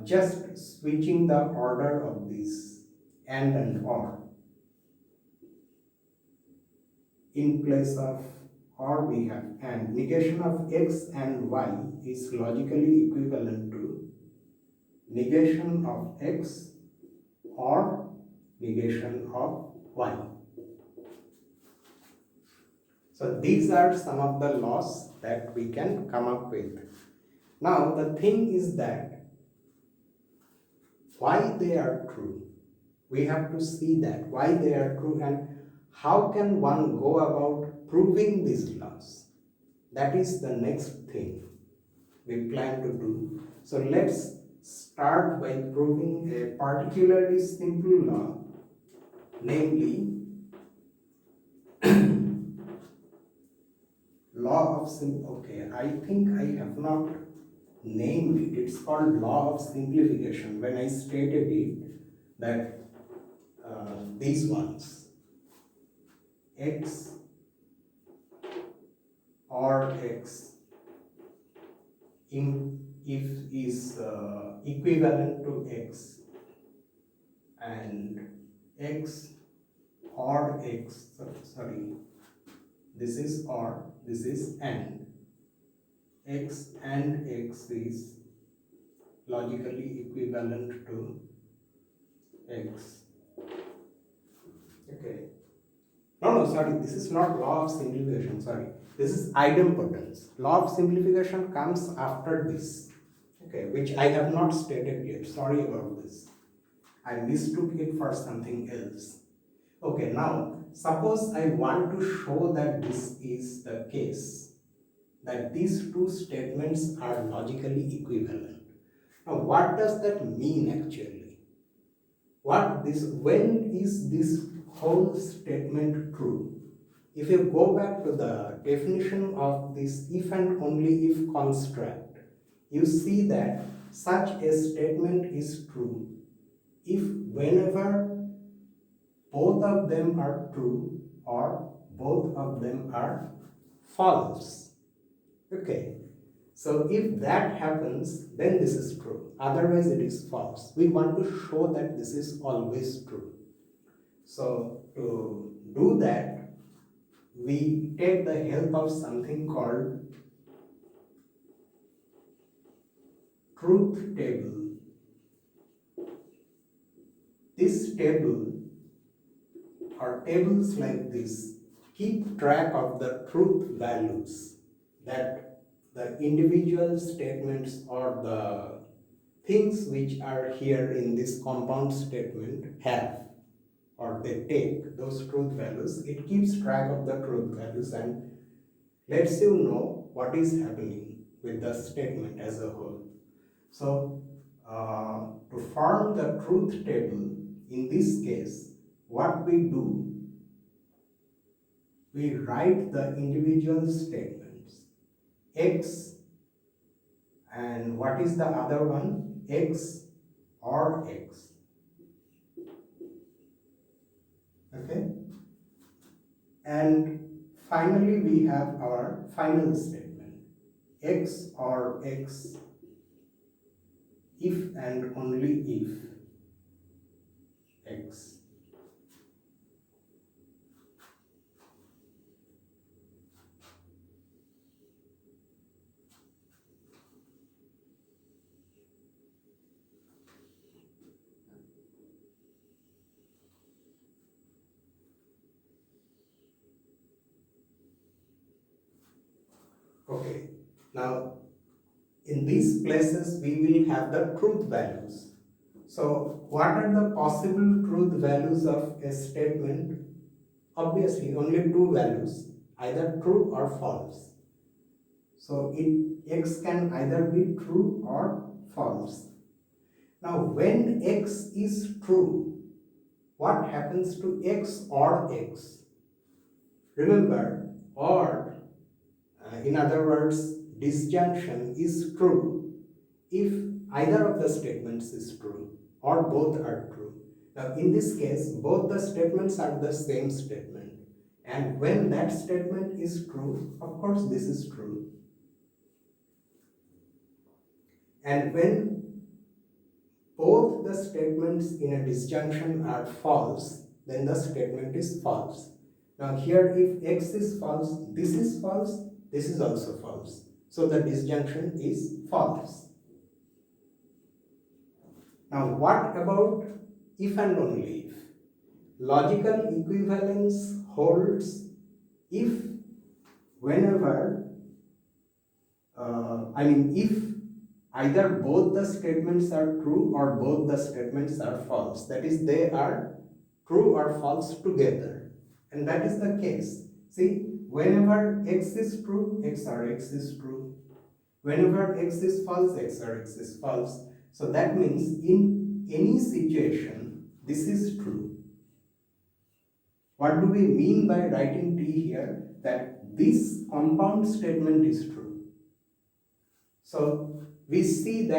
just switching the order of these and or. In place of or we have and. Negation of x and y is logically equivalent to negation of x or negation of y. So these are some of the laws that we can come up with. Now the thing is that why they are true. We have to see that why they are true and how can one go about proving these laws. That is the next thing we plan to do. So let's start by proving a particularly simple law, namely law of okay, I think I have not named it. It's called law of simplification. When I stated it, that these ones, x or x, if is equivalent to x, and x or x, sorry, this is or, this is and, x and x is logically equivalent to x. Okay. No, sorry, this is not law of simplification, sorry. This is idempotence. Law of simplification comes after this, okay, which I have not stated yet. Sorry about this. I mistook it for something else. Okay, now, suppose I want to show that this is the case, that these two statements are logically equivalent. Now, what does that mean actually? When is this whole statement true? If you go back to the definition of this if and only if construct, you see that such a statement is true if whenever both of them are true or both of them are false. Okay, so if that happens, then this is true, otherwise it is false. We want to show that this is always true. So to do that, we take the help of something called truth table. This table or tables like this keep track of the truth values that the individual statements or the things which are here in this compound statement have, or they take those truth values. It keeps track of the truth values and lets you know what is happening with the statement as a whole. So to form the truth table, in this case, what we do, we write the individual statements, x, and what is the other one, x or x. Okay, and finally we have our final statement, x or x if and only if x. Okay, now in these places we will have the truth values. So what are the possible truth values of a statement? Obviously only two values, either true or false. So x can either be true or false. Now when x is true, what happens to x or x? Remember, or in other words, disjunction is true if either of the statements is true or both are true. Now in this case, both the statements are the same statement, and when that statement is true, of course this is true. And when the statements in a disjunction are false, then the statement is false. Now here if x is false, this is also false. So the disjunction is false. Now what about if and only if? Logical equivalence holds if whenever, if either both the statements are true or both the statements are false. That is, they are true or false together. And that is the case. See, whenever x is true, x or x is true. Whenever x is false, x or x is false. So that means in any situation, this is true. What do we mean by writing T here? That this compound statement is true. So we see that